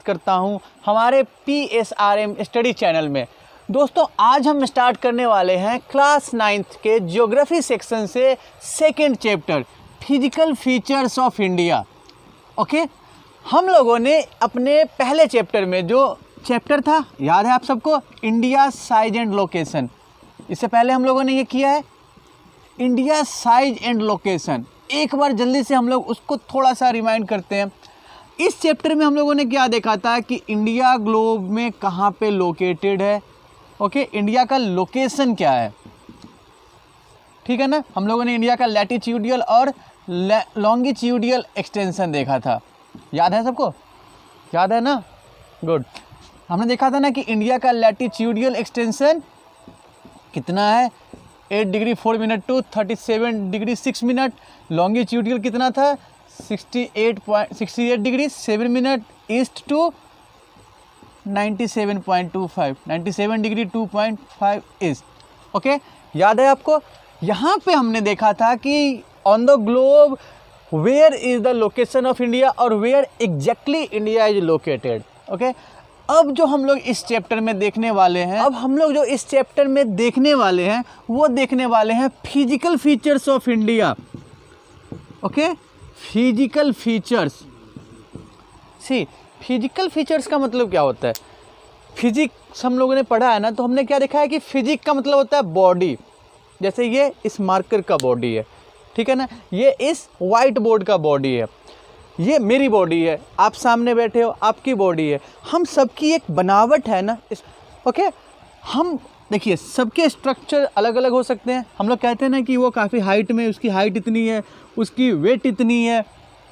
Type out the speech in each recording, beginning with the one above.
करता हूं हमारे PSRM स्टडी चैनल में। दोस्तों, आज हम स्टार्ट करने वाले हैं क्लास 9th के ज्योग्राफी सेक्शन से second chapter physical features of India. Okay, हम लोगों ने अपने पहले चैप्टर में जो चैप्टर था, याद है आप सबको, इंडिया साइज एंड लोकेशन। इससे पहले हम लोगों ने ये किया है इंडिया साइज एंड लोकेशन। एक बार जल्दी से हम लोग उसको थोड़ा सा रिमाइंड करते हैं। इस चैप्टर में हम लोगों ने क्या देखा था कि इंडिया ग्लोब में कहाँ पे लोकेटेड है। ओके, इंडिया का लोकेशन क्या है, ठीक है ना। हम लोगों ने इंडिया का लैटिट्यूडियल और लॉन्गिट्यूडियल एक्सटेंशन देखा था, याद है सबको, याद है ना, गुड। हमने देखा था ना कि इंडिया का लैटिट्यूडियल एक्सटेंशन कितना है, 8 degree 4 minute to 37 degree 6 minute. Longitudinal कितना था, 68 degree 7 minute east to 97 degree 2.5 east. Okay, याद है आपको। यहाँ पे हमने देखा था कि on the globe where is the location of India और where exactly India is located. Okay, अब जो हम लोग इस चैप्टर में देखने वाले हैं, वो देखने वाले हैं physical features of India. Okay, physical features. See, physical features का मतलब क्या होता है। फिजिक्स हम लोगों ने पढ़ा है ना, तो हमने क्या देखा है कि फिजिक्स का मतलब होता है बॉडी। जैसे ये इस मार्कर का बॉडी है, ठीक है ना, ये इस वाइट बोर्ड का बॉडी है, ये मेरी बॉडी है, आप सामने बैठे हो, आपकी बॉडी है। हम सबकी एक बनावट है ना ओके, हम देखिए सबके स्ट्रक्चर अलग अलग हो सकते हैं। हम लोग कहते हैं ना कि वो काफ़ी हाइट में, उसकी हाइट इतनी है, उसकी वेट इतनी है,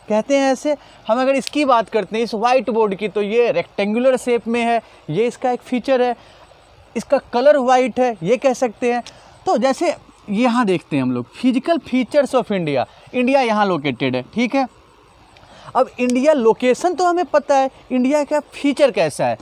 कहते हैं ऐसे। हम अगर इसकी बात करते हैं इस वाइट बोर्ड की, तो ये रेक्टेंगुलर शेप में है, ये इसका एक फीचर है, इसका कलर वाइट है, ये कह सकते हैं। तो जैसे यहाँ देखते हैं हम लोग physical features of India, India यहाँ लोकेटेड है, ठीक है। अब इंडिया लोकेशन तो हमें पता है, इंडिया का फीचर कैसा है।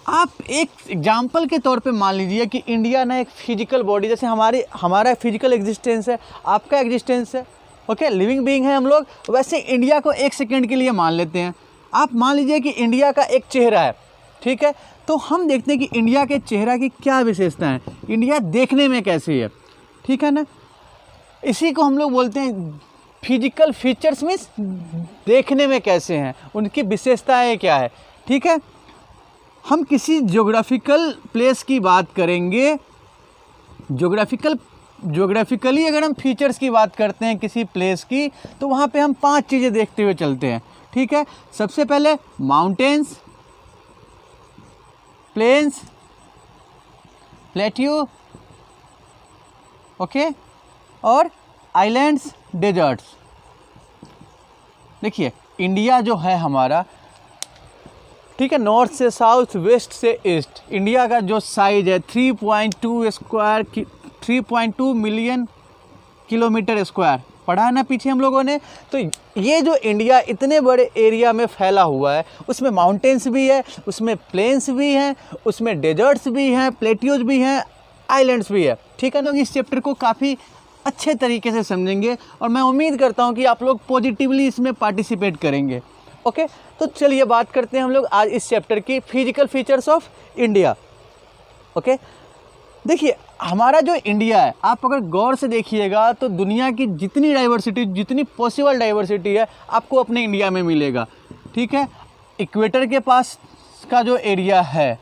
आप एक एग्जाम्पल के तौर पे मान लीजिए कि इंडिया ना एक फिजिकल बॉडी, जैसे हमारा फिजिकल एग्जिस्टेंस है, आपका एग्जिस्टेंस है, ओके, लिविंग बीइंग है हम लोग, वैसे इंडिया को एक सेकंड के लिए मान लेते हैं। आप मान लीजिए कि इंडिया का एक चेहरा है, ठीक है, तो हम देखते हैं कि इंडिया के चेहरा की क्या विशेषता है, इंडिया देखने में कैसी है, ठीक है ना। इसी को हम लोग बोलते हैं फिजिकल फीचर्स, मीन्स देखने में कैसे हैं, उनकी विशेषताएं क्या है, ठीक है। हम किसी ज्योग्राफिकल प्लेस की बात करेंगे, ज्योग्राफिकली अगर हम फीचर्स की बात करते हैं किसी प्लेस की, तो वहाँ पे हम 5 चीज़ें देखते हुए चलते हैं, ठीक है। सबसे पहले माउंटेन्स, प्लेन्स, प्लेट्यू, ओके, और आइलैंड्स, डेजर्ट्स। देखिए इंडिया जो है हमारा, ठीक है, नॉर्थ से साउथ, वेस्ट से ईस्ट, इंडिया का जो साइज है 3.2 मिलियन किलोमीटर स्क्वायर, पढ़ा है ना पीछे हम लोगों ने। तो ये जो इंडिया इतने बड़े एरिया में फैला हुआ है, उसमें माउंटेन्स भी है, उसमें प्लेन्स भी हैं, उसमें डेजर्ट्स भी हैं, प्लेट्यूज भी हैं, आइलैंड्स भी है, ठीक है। लोग इस चैप्टर को काफ़ी अच्छे तरीके से समझेंगे और मैं उम्मीद करता हूँ कि आप लोग पॉजिटिवली इसमें पार्टिसिपेट करेंगे। ओके, तो चलिए बात करते हैं हम लोग आज इस चैप्टर की physical features of India. Okay, देखिए हमारा जो इंडिया है, आप अगर गौर से देखिएगा तो दुनिया की जितनी डाइवर्सिटी, जितनी पॉसिबल डाइवर्सिटी है, आपको अपने इंडिया में मिलेगा, ठीक है। इक्वेटर के पास का जो एरिया है,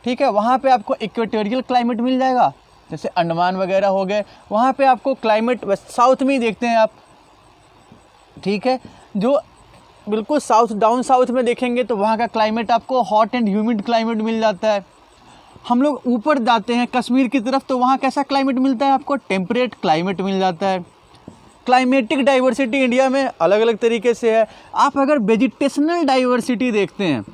ठीक है, वहाँ पे आपको इक्वेटोरियल क्लाइमेट मिल जाएगा, जैसे अंडमान वगैरह हो गए, वहाँ पे आपको क्लाइमेट साउथ में ही देखते हैं आप, ठीक है। जो बिल्कुल साउथ, डाउन साउथ में देखेंगे तो वहाँ का क्लाइमेट आपको हॉट एंड ह्यूमिड क्लाइमेट मिल जाता है। हम लोग ऊपर जाते हैं कश्मीर की तरफ, तो वहाँ कैसा क्लाइमेट मिलता है आपको, टेम्परेट क्लाइमेट मिल जाता है। क्लाइमेटिक डाइवर्सिटी इंडिया में अलग अलग तरीके से है। आप अगर वेजिटेशनल डाइवर्सिटी देखते हैं,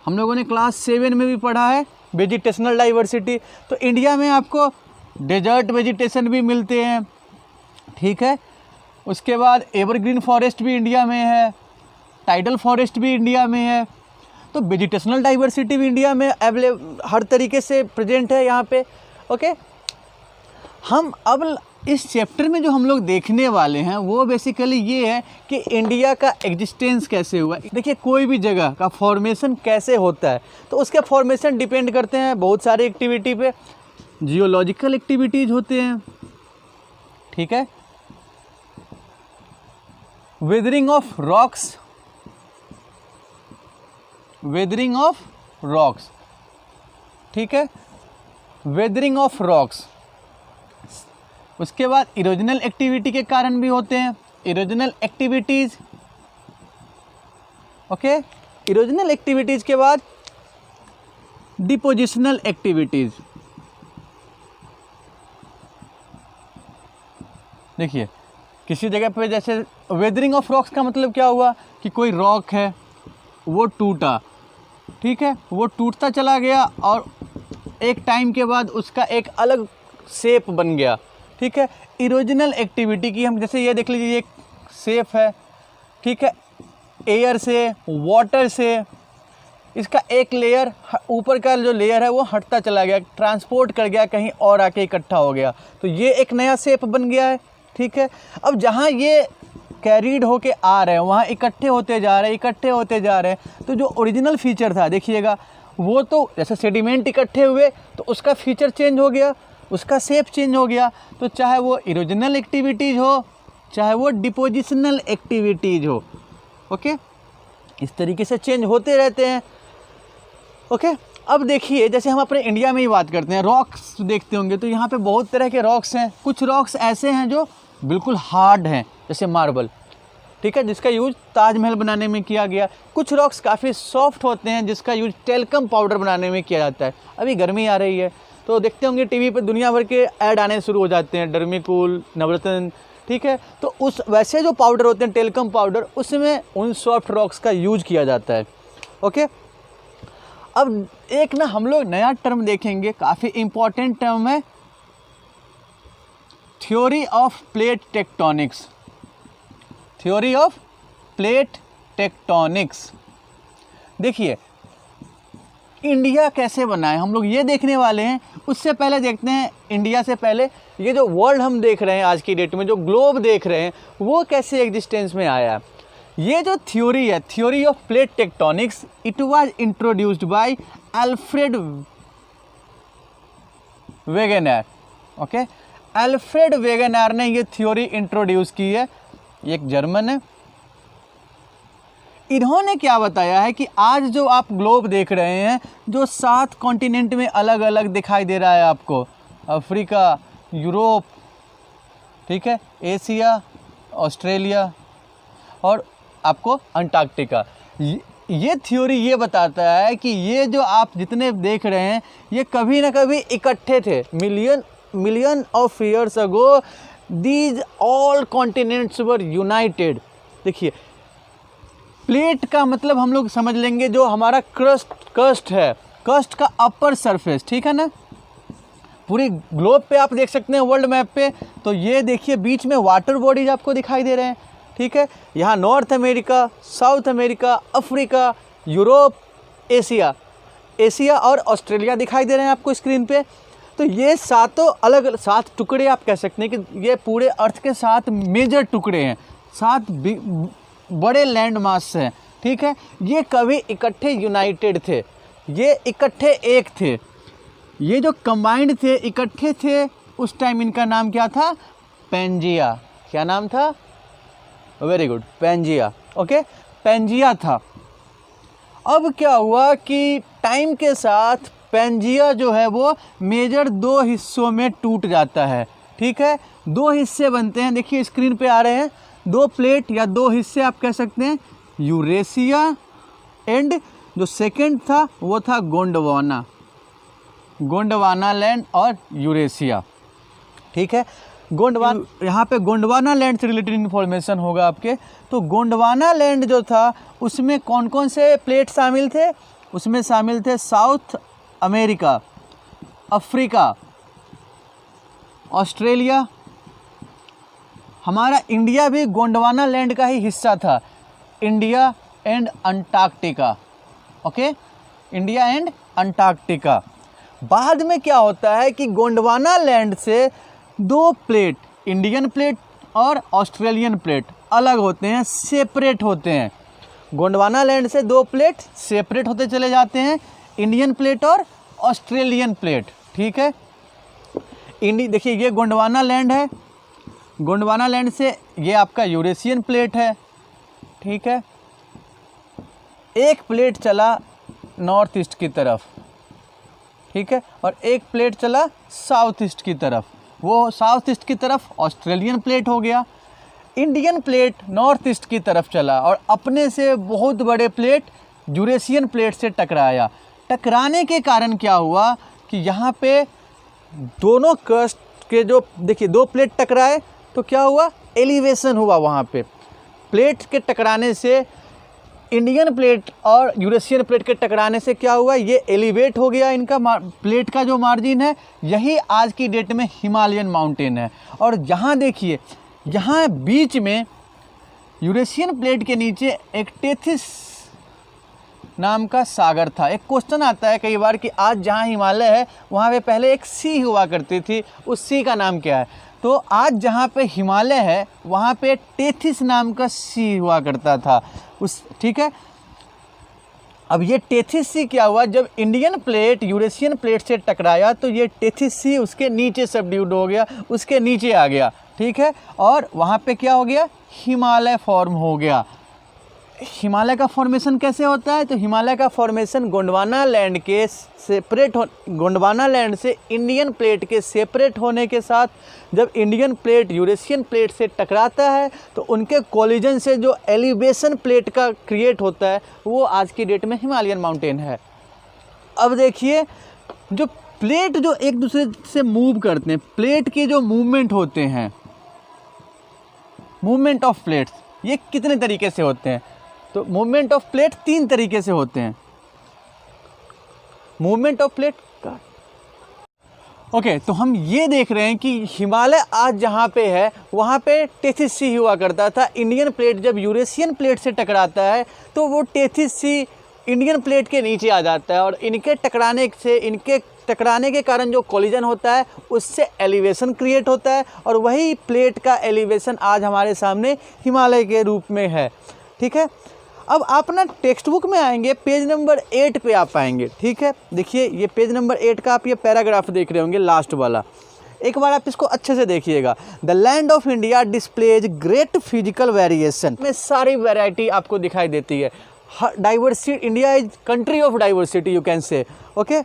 हम लोगों ने क्लास 7 में भी पढ़ा है वेजिटेशनल डाइवर्सिटी, तो इंडिया में आपको डेजर्ट वेजिटेशन भी मिलते हैं, ठीक है। उसके बाद एवरग्रीन फॉरेस्ट भी इंडिया में है, टाइडल फॉरेस्ट भी इंडिया में है। तो वेजिटेशनल डाइवर्सिटी भी इंडिया में हर तरीके से प्रेजेंट है यहाँ पे। ओके, हम अब इस चैप्टर में जो हम लोग देखने वाले हैं वो बेसिकली ये है कि इंडिया का एग्जिस्टेंस कैसे हुआ। देखिए कोई भी जगह का फॉर्मेशन कैसे होता है तो उसके फॉर्मेशन डिपेंड करते हैं बहुत सारी एक्टिविटी पे। जियोलॉजिकल एक्टिविटीज़ होते हैं, ठीक है, weathering of rocks, weathering of rocks, ठीक है, वेदरिंग ऑफ रॉक्स। उसके बाद इरोजनल एक्टिविटी के कारण भी होते हैं, erosional activities, okay. Erosional activities के बाद डिपोजिशनल एक्टिविटीज़। देखिए किसी जगह पे जैसे वेदरिंग ऑफ रॉक्स का मतलब क्या हुआ कि कोई रॉक है वो टूटा, ठीक है, वो टूटता चला गया और एक टाइम के बाद उसका एक अलग शेप बन गया, ठीक है। इरोजनल एक्टिविटी की हम जैसे ये देख लीजिए, एक शेप है, ठीक है, एयर से, वाटर से इसका एक लेयर, ऊपर का जो लेयर है वो हटता चला गया, ट्रांसपोर्ट कर गया, कहीं और आके इकट्ठा हो गया, तो ये एक नया शेप बन गया है, ठीक है। अब जहाँ ये कैरीड होके आ रहे हैं वहाँ इकट्ठे होते जा रहे हैं, इकट्ठे होते जा रहे हैं, तो जो ओरिजिनल फीचर था देखिएगा वो तो जैसे सेडिमेंट इकट्ठे हुए तो उसका फीचर चेंज हो गया, उसका शेप चेंज हो गया। तो चाहे वो इरोजनल एक्टिविटीज़ हो चाहे वो डिपोजिशनल एक्टिविटीज़ हो, ओके, इस तरीके से चेंज होते रहते हैं, ओके। अब देखिए जैसे हम अपने इंडिया में ही बात करते हैं, रॉक्स देखते होंगे तो यहाँ पे बहुत तरह के रॉक्स हैं। कुछ रॉक्स ऐसे हैं जो बिल्कुल हार्ड हैं जैसे मार्बल, ठीक है, जिसका यूज ताजमहल बनाने में किया गया। कुछ रॉक्स काफ़ी सॉफ्ट होते हैं जिसका यूज टेल्कम पाउडर बनाने में किया जाता है। अभी गर्मी आ रही है तो देखते होंगे टीवी पे दुनिया भर के ऐड आने शुरू हो जाते हैं, डर्मीकूल, नवरत्न, ठीक है, तो उस वैसे जो पाउडर होते हैं टेल्कम पाउडर, उसमें उन सॉफ्ट रॉक्स का यूज किया जाता है, ओके। अब एक ना हम लोग नया टर्म देखेंगे, काफ़ी इम्पॉर्टेंट टर्म है, theory of plate tectonics, theory of plate tectonics. देखिए इंडिया कैसे बना है हम लोग ये देखने वाले हैं। उससे पहले देखते हैं इंडिया से पहले ये जो वर्ल्ड हम देख रहे हैं आज की डेट में, जो ग्लोब देख रहे हैं, वो कैसे एग्जिस्टेंस में आया। ये जो थ्योरी है, theory of plate tectonics, it was introduced by Alfred Wegener, okay. Alfred Wegener ने ये थ्योरी इंट्रोड्यूस की है, ये एक जर्मन है। इन्होंने क्या बताया है कि आज जो आप ग्लोब देख रहे हैं, जो 7 कॉन्टिनेंट में अलग अलग दिखाई दे रहा है आपको, अफ्रीका, यूरोप, ठीक है, एशिया, ऑस्ट्रेलिया और आपको अंटार्कटिका। ये थ्योरी ये बताता है कि ये जो आप जितने देख रहे हैं ये कभी ना कभी इकट्ठे थे, million of years ago these all continents were United. देखिए प्लेट का मतलब हम लोग समझ लेंगे जो हमारा क्रस्ट है, क्रस्ट का अपर सरफेस, ठीक है ना। पूरी ग्लोब पे आप देख सकते हैं वर्ल्ड मैप पे, तो ये देखिए बीच में वाटर बॉडीज आपको दिखाई दे रहे हैं, ठीक है। यहाँ north America, south America, Africa, Europe, Asia और ऑस्ट्रेलिया दिखाई दे रहे हैं आपको स्क्रीन पे। तो ये सातों अलग 7 टुकड़े आप कह सकते हैं कि ये पूरे अर्थ के 7 मेजर टुकड़े हैं, 7 बड़े लैंड मास हैं, ठीक है। ये कभी इकट्ठे यूनाइटेड थे, ये इकट्ठे एक थे, ये जो कंबाइंड थे, इकट्ठे थे, उस टाइम इनका नाम क्या था, पेंजिया। क्या नाम था, very good, Pangaea, okay, Pangaea था। अब क्या हुआ कि टाइम के साथ पेंजिया जो है वो मेजर 2 हिस्सों में टूट जाता है, ठीक है। 2 हिस्से बनते हैं, देखिए स्क्रीन पे आ रहे हैं, 2 प्लेट या 2 हिस्से आप कह सकते हैं, यूरेशिया एंड जो सेकंड था वो था गोंडवाना, गोंडवाना लैंड और यूरेशिया, ठीक है। गोंडवाना, यहाँ पे गोंडवाना लैंड से रिलेटेड इन्फॉर्मेशन होगा आपके। तो गोंडवाना लैंड जो था उसमें कौन कौन से प्लेट शामिल थे, उसमें शामिल थे साउथ अमेरिका, अफ्रीका, ऑस्ट्रेलिया, हमारा इंडिया भी गोंडवाना लैंड का ही हिस्सा था, India and Antarctica, okay, India and Antarctica. बाद में क्या होता है कि गोंडवाना लैंड से दो प्लेट, इंडियन प्लेट और ऑस्ट्रेलियन प्लेट अलग होते हैं, सेपरेट होते हैं। गोंडवाना लैंड से दो प्लेट सेपरेट होते चले जाते हैं, इंडियन प्लेट और ऑस्ट्रेलियन प्लेट। ठीक है, देखिए ये गोंडवाना लैंड है, गोंडवाना लैंड से ये आपका यूरेशियन प्लेट है। ठीक है, एक प्लेट चला नॉर्थ ईस्ट की तरफ, ठीक है, और एक प्लेट चला साउथ ईस्ट की तरफ। वो साउथ ईस्ट की तरफ ऑस्ट्रेलियन प्लेट हो गया। इंडियन प्लेट नॉर्थ ईस्ट की तरफ चला और अपने से बहुत बड़े प्लेट यूरेशियन प्लेट से टकराया। टकराने के कारण क्या हुआ कि यहाँ पे दोनों क्रस्ट के जो, देखिए दो प्लेट टकराए तो क्या हुआ, एलिवेशन हुआ। वहाँ पे प्लेट के टकराने से, इंडियन प्लेट और यूरेशियन प्लेट के टकराने से क्या हुआ, ये एलिवेट हो गया। इनका प्लेट का जो मार्जिन है, यही आज की डेट में हिमालयन माउंटेन है। और यहाँ देखिए, यहाँ बीच में यूरेशियन प्लेट के नीचे एक टेथिस नाम का सागर था। एक क्वेश्चन आता है कई बार कि आज जहाँ हिमालय है वहाँ पे पहले एक सी हुआ करती थी, उस सी का नाम क्या है? तो आज जहाँ पे हिमालय है वहाँ पे टेथिस नाम का सी हुआ करता था उस, ठीक है। अब ये टेथिस सी क्या हुआ, जब इंडियन प्लेट यूरेशियन प्लेट से टकराया तो ये टेथिस सी उसके नीचे सबड्यूड हो गया, उसके नीचे आ गया, ठीक है। और वहाँ पे क्या हो गया, हिमालय फॉर्म हो गया। हिमालय का फॉर्मेशन कैसे होता है? तो हिमालय का फॉर्मेशन गोंडवाना लैंड के गोंडवाना लैंड से इंडियन प्लेट के सेपरेट होने के साथ, जब इंडियन प्लेट यूरेशियन प्लेट से टकराता है तो उनके कोलिजन से जो एलिवेशन प्लेट का क्रिएट होता है वो आज की डेट में हिमालयन माउंटेन है। अब देखिए, जो प्लेट जो एक दूसरे से मूव करते हैं, प्लेट के जो मूवमेंट होते हैं, मूवमेंट ऑफ प्लेट्स, ये कितने तरीके से होते हैं? तो मूवमेंट ऑफ प्लेट 3 तरीके से होते हैं। मूवमेंट ऑफ प्लेट का ओके, तो हम ये देख रहे हैं कि हिमालय आज जहाँ पे है वहाँ पे टेथिस सी हुआ करता था। इंडियन प्लेट जब यूरेशियन प्लेट से टकराता है तो वो टेथिस सी इंडियन प्लेट के नीचे आ जाता है और इनके टकराने के कारण जो कोलिजन होता है उससे एलिवेशन क्रिएट होता है और वही प्लेट का एलिवेशन आज हमारे सामने हिमालय के रूप में है, ठीक है। अब आप ना टेक्स्ट बुक में आएंगे, पेज नंबर 8 पे आप आएंगे, ठीक है। देखिए ये पेज नंबर 8 का आप ये पैराग्राफ देख रहे होंगे, लास्ट वाला। एक बार आप इसको अच्छे से देखिएगा। The land of India displays great physical variation, में सारी वैरायटी आपको दिखाई देती है। Diversity, India is country of diversity, you can say, okay.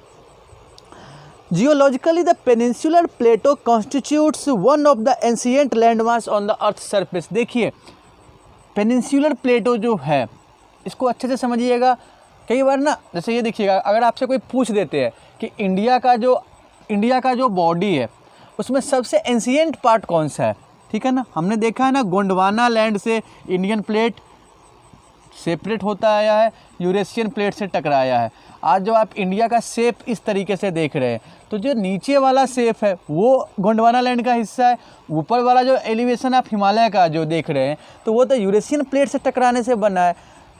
Geologically, the peninsular plateau constitutes one of the ancient landmass on the Earth's surface। देखिए peninsular प्लेटो जो है, इसको अच्छे से समझिएगा। कई बार ना, जैसे ये देखिएगा, अगर आपसे कोई पूछ देते हैं कि इंडिया का जो बॉडी है उसमें सबसे एंशिएंट पार्ट कौन सा है, ठीक है ना। हमने देखा है ना, गोंडवाना लैंड से इंडियन प्लेट सेपरेट होता आया है, यूरेशियन प्लेट से टकराया है। आज जो आप इंडिया का शेप इस तरीके से देख रहे हैं, तो जो नीचे वाला शेप है वो गोंडवाना लैंड का हिस्सा है। ऊपर वाला जो एलिवेशन आप हिमालय का जो देख रहे हैं तो वो तो यूरेशियन प्लेट से टकराने से बना है,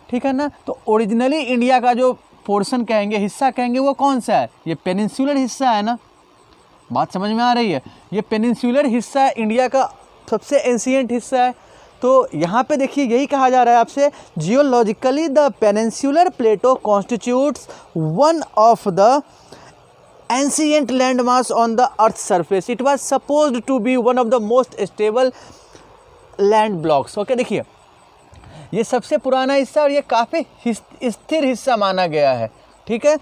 ठीक है ना। तो ओरिजिनली इंडिया का जो पोर्शन कहेंगे, हिस्सा कहेंगे, वो कौन सा है? ये पेनिनसुलर हिस्सा है ना। बात समझ में आ रही है? ये पेनिनसुलर हिस्सा है, इंडिया का सबसे एंशिएंट हिस्सा है। तो यहाँ पे देखिए यही कहा जा रहा है आपसे, geologically the peninsular plateau constitutes one of the ancient landmass on the earth surface. It was supposed to be one of the most stable land blocks. Okay, देखिए ये सबसे पुराना हिस्सा और ये काफ़ी स्थिर हिस्सा माना गया है, ठीक है।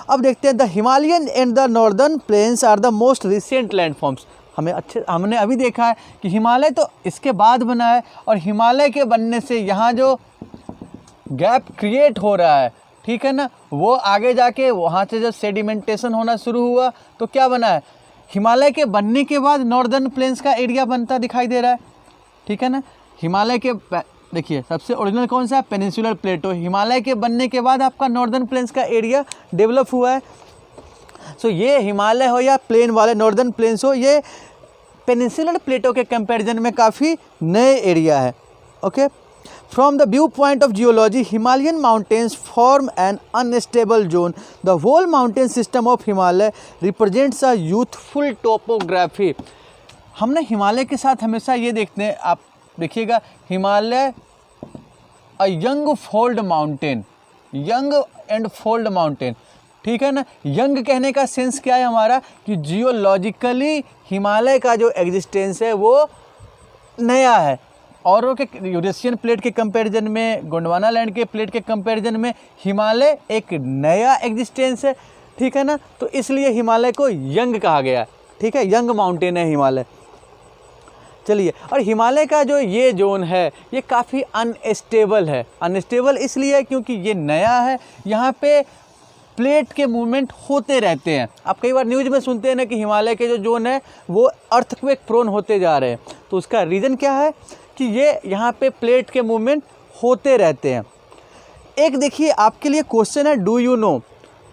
अब देखते हैं, the Himalayan and the northern plains are the most recent landforms. हमने अभी देखा है कि हिमालय तो इसके बाद बना है और हिमालय के बनने से यहाँ जो गैप क्रिएट हो रहा है, ठीक है ना, वो आगे जाके वहाँ से जब सेडिमेंटेशन होना शुरू हुआ तो क्या बना है, हिमालय के बनने के बाद नॉर्दर्न प्लेन्स का एरिया बनता दिखाई दे रहा है, ठीक है ना। हिमालय के देखिए सबसे ओरिजिनल कौन सा है, पेनिनसुलर प्लेटो। हिमालय के बनने के बाद आपका नॉर्दर्न प्लेन्स का एरिया डेवलप हुआ है। सो ये हिमालय हो या प्लेन वाले नॉर्दर्न प्लेन्स हो, ये पेनिनसुलर प्लेटो के कंपैरिजन में काफ़ी नए एरिया है, okay. From the viewpoint of geology, Himalayan mountains form an unstable zone. The whole mountain system of Himalaya represents a youthful topography. हमने हिमालय के साथ हमेशा ये देखते हैं, आप देखिएगा Himalaya a young fold mountain, young and fold mountain, ठीक है ना। यंग कहने का सेंस क्या है हमारा कि जियोलॉजिकली हिमालय का जो एग्जिस्टेंस है वो नया है। औरों के यूरेशियन प्लेट के कंपैरिजन में, गोंडवाना लैंड के प्लेट के कंपैरिजन में हिमालय एक नया एग्जिस्टेंस है, ठीक है ना। तो इसलिए हिमालय को यंग कहा गया, ठीक है, यंग माउंटेन है हिमालय। चलिए, और हिमालय का जो ये जोन है ये काफ़ी अनस्टेबल है। अनस्टेबल इसलिए है क्योंकि ये नया है, यहाँ पे प्लेट के मूवमेंट होते रहते हैं। आप कई बार न्यूज़ में सुनते हैं ना कि हिमालय के जो जोन है वो अर्थक्वेक प्रोन होते जा रहे हैं। तो उसका रीज़न क्या है कि ये यहाँ पे प्लेट के मूवमेंट होते रहते हैं। एक देखिए आपके लिए क्वेश्चन है, do you know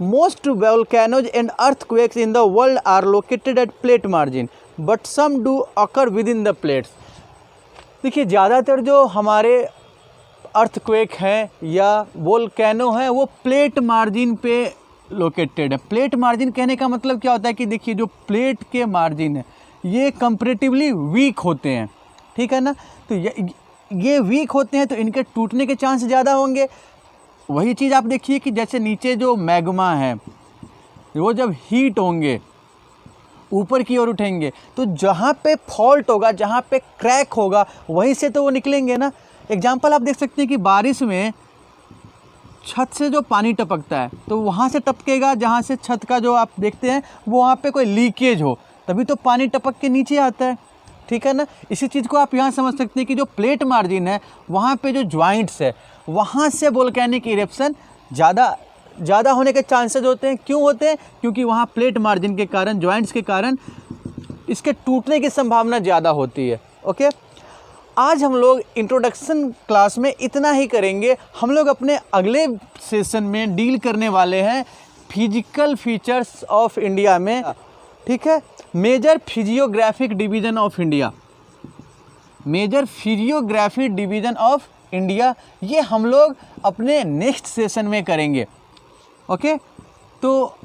most volcanoes and earthquakes in the world are located at plate margin but some do occur within the plates. देखिए ज़्यादातर जो हमारे अर्थक्वेक हैं या वोल्केनो हैं वो प्लेट मार्जिन पे लोकेटेड है। प्लेट मार्जिन कहने का मतलब क्या होता है कि देखिए जो प्लेट के मार्जिन है ये कंपैरेटिवली वीक होते हैं, ठीक है ना। तो ये वीक होते हैं तो इनके टूटने के चांस ज़्यादा होंगे। वही चीज़ आप देखिए कि जैसे नीचे जो मैग्मा है वो जब हीट होंगे ऊपर की ओर उठेंगे तो जहाँ पे फॉल्ट होगा, जहाँ पे क्रैक होगा वहीं से तो वो निकलेंगे ना। एग्जाम्पल आप देख सकते हैं कि बारिश में छत से जो पानी टपकता है तो वहाँ से टपकेगा जहाँ से छत का जो आप देखते हैं वो वहाँ पे कोई लीकेज हो तभी तो पानी टपक के नीचे आता है, ठीक है ना। इसी चीज़ को आप यहाँ समझ सकते हैं कि जो प्लेट मार्जिन है वहाँ पे जो ज्वाइंट्स है वहाँ से वोल्केनिक इरेप्शन ज़्यादा होने के चांसेस होते हैं। क्यों होते हैं? क्योंकि वहाँ प्लेट मार्जिन के कारण, ज्वाइंट्स के कारण इसके टूटने की संभावना ज़्यादा होती है। ओके, आज हम लोग इंट्रोडक्शन क्लास में इतना ही करेंगे। हम लोग अपने अगले सेशन में डील करने वाले हैं फिजिकल फीचर्स ऑफ इंडिया में, ठीक है। Major physiographic division of India, major physiographic division of India, ये हम लोग अपने नेक्स्ट सेशन में करेंगे। ओके, तो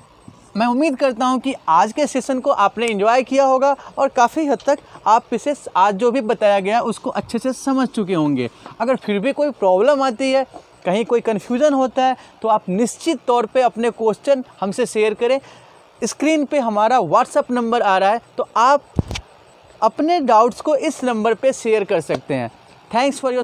मैं उम्मीद करता हूँ कि आज के सेशन को आपने एंजॉय किया होगा और काफ़ी हद तक आप इसे आज जो भी बताया गया उसको अच्छे से समझ चुके होंगे। अगर फिर भी कोई प्रॉब्लम आती है, कहीं कोई कन्फ्यूज़न होता है तो आप निश्चित तौर पे अपने क्वेश्चन हमसे शेयर करें। स्क्रीन पे हमारा व्हाट्सएप नंबर आ रहा है तो आप अपने डाउट्स को इस नंबर पे शेयर कर सकते हैं। Thanks for your